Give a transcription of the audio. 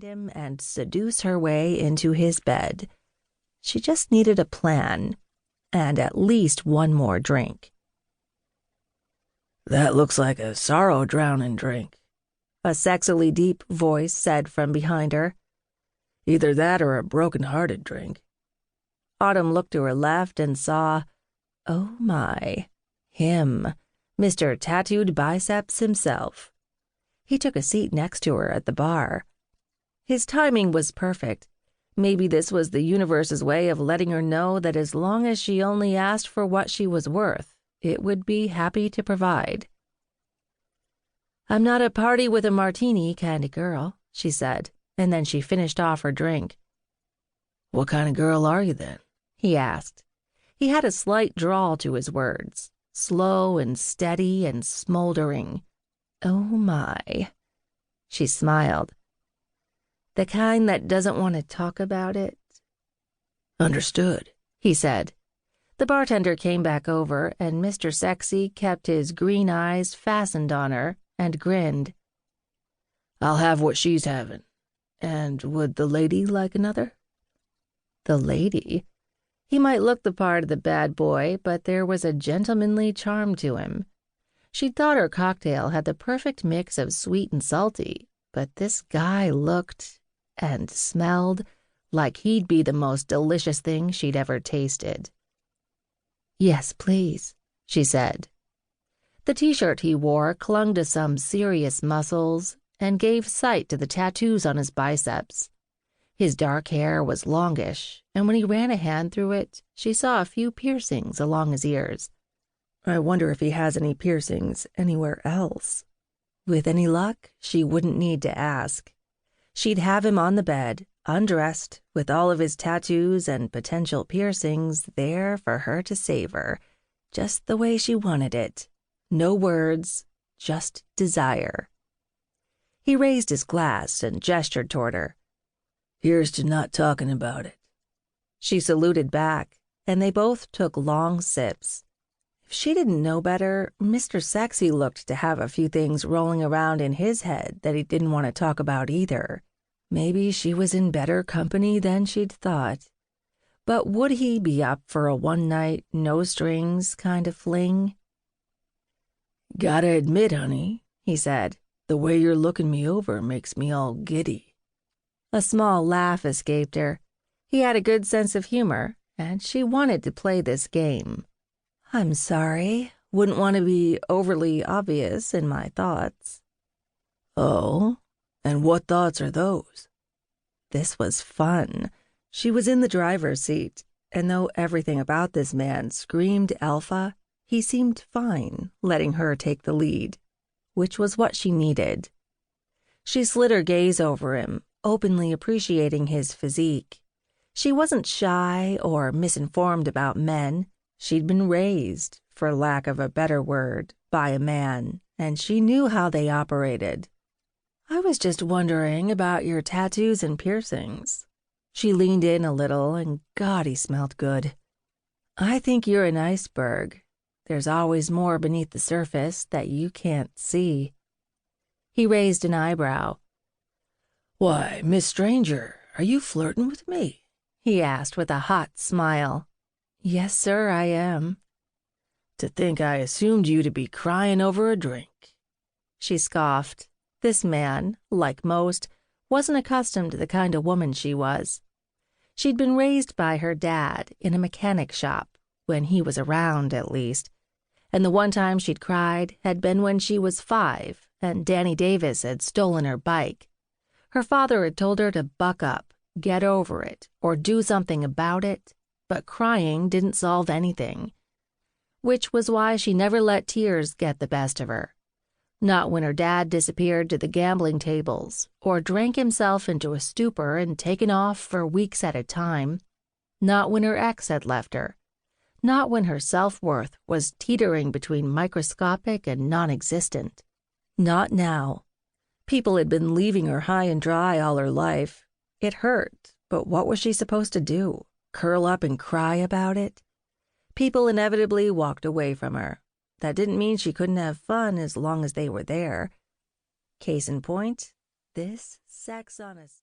him and seduce her way into his bed. She just needed a plan, and at least one more drink. "That looks like a sorrow-drowning drink," a sexily deep voice said from behind her. "Either that or a broken-hearted drink." Autumn looked to her left and saw, oh my, him, Mr. Tattooed Biceps himself. He took a seat next to her at the bar. His timing was perfect. Maybe this was the universe's way of letting her know that as long as she only asked for what she was worth, it would be happy to provide. "I'm not a party with a martini kind of girl," she said, and then she finished off her drink. "What kind of girl are you then?" he asked. He had a slight drawl to his words, slow and steady and smoldering. Oh my. She smiled. "The kind that doesn't want to talk about it?" "Understood," he said. The bartender came back over, and Mr. Sexy kept his green eyes fastened on her and grinned. "I'll have what she's having. And would the lady like another?" The lady? He might look the part of the bad boy, but there was a gentlemanly charm to him. She'd thought her cocktail had the perfect mix of sweet and salty, but this guy looked and smelled like he'd be the most delicious thing she'd ever tasted. "Yes, please," she said. The t-shirt he wore clung to some serious muscles and gave sight to the tattoos on his biceps. His dark hair was longish, and when he ran a hand through it, she saw a few piercings along his ears. I wonder if he has any piercings anywhere else. With any luck, she wouldn't need to ask. She'd have him on the bed, undressed, with all of his tattoos and potential piercings there for her to savor, just the way she wanted it. No words, just desire. He raised his glass and gestured toward her. "Here's to not talking about it." She saluted back, and they both took long sips. If she didn't know better, Mr. Sexy looked to have a few things rolling around in his head that he didn't want to talk about either. Maybe she was in better company than she'd thought. But would he be up for a one-night, no-strings kind of fling? "Gotta admit, honey," he said, "the way you're looking me over makes me all giddy." A small laugh escaped her. He had a good sense of humor, and she wanted to play this game. "I'm sorry. Wouldn't want to be overly obvious in my thoughts." "Oh? And what thoughts are those?" This was fun. She was in the driver's seat, and though everything about this man screamed alpha, he seemed fine, letting her take the lead, which was what she needed. She slid her gaze over him, openly appreciating his physique. She wasn't shy or misinformed about men. She'd been raised, for lack of a better word, by a man, and she knew how they operated. "I was just wondering about your tattoos and piercings." She leaned in a little, and God, he smelled good. "I think you're an iceberg. There's always more beneath the surface that you can't see." He raised an eyebrow. "Why, Miss Stranger, are you flirting with me?" he asked with a hot smile. "Yes, sir, I am." "To think I assumed you to be crying over a drink." She scoffed. This man, like most, wasn't accustomed to the kind of woman she was. She'd been raised by her dad in a mechanic shop, when he was around at least, and the one time she'd cried had been when she was 5 and Danny Davis had stolen her bike. Her father had told her to buck up, get over it, or do something about it, but crying didn't solve anything. Which was why she never let tears get the best of her. Not when her dad disappeared to the gambling tables, or drank himself into a stupor and taken off for weeks at a time. Not when her ex had left her. Not when her self-worth was teetering between microscopic and non-existent. Not now. People had been leaving her high and dry all her life. It hurt, but what was she supposed to do? Curl up and cry about it? People inevitably walked away from her. That didn't mean she couldn't have fun as long as they were there. Case in point, this sex on a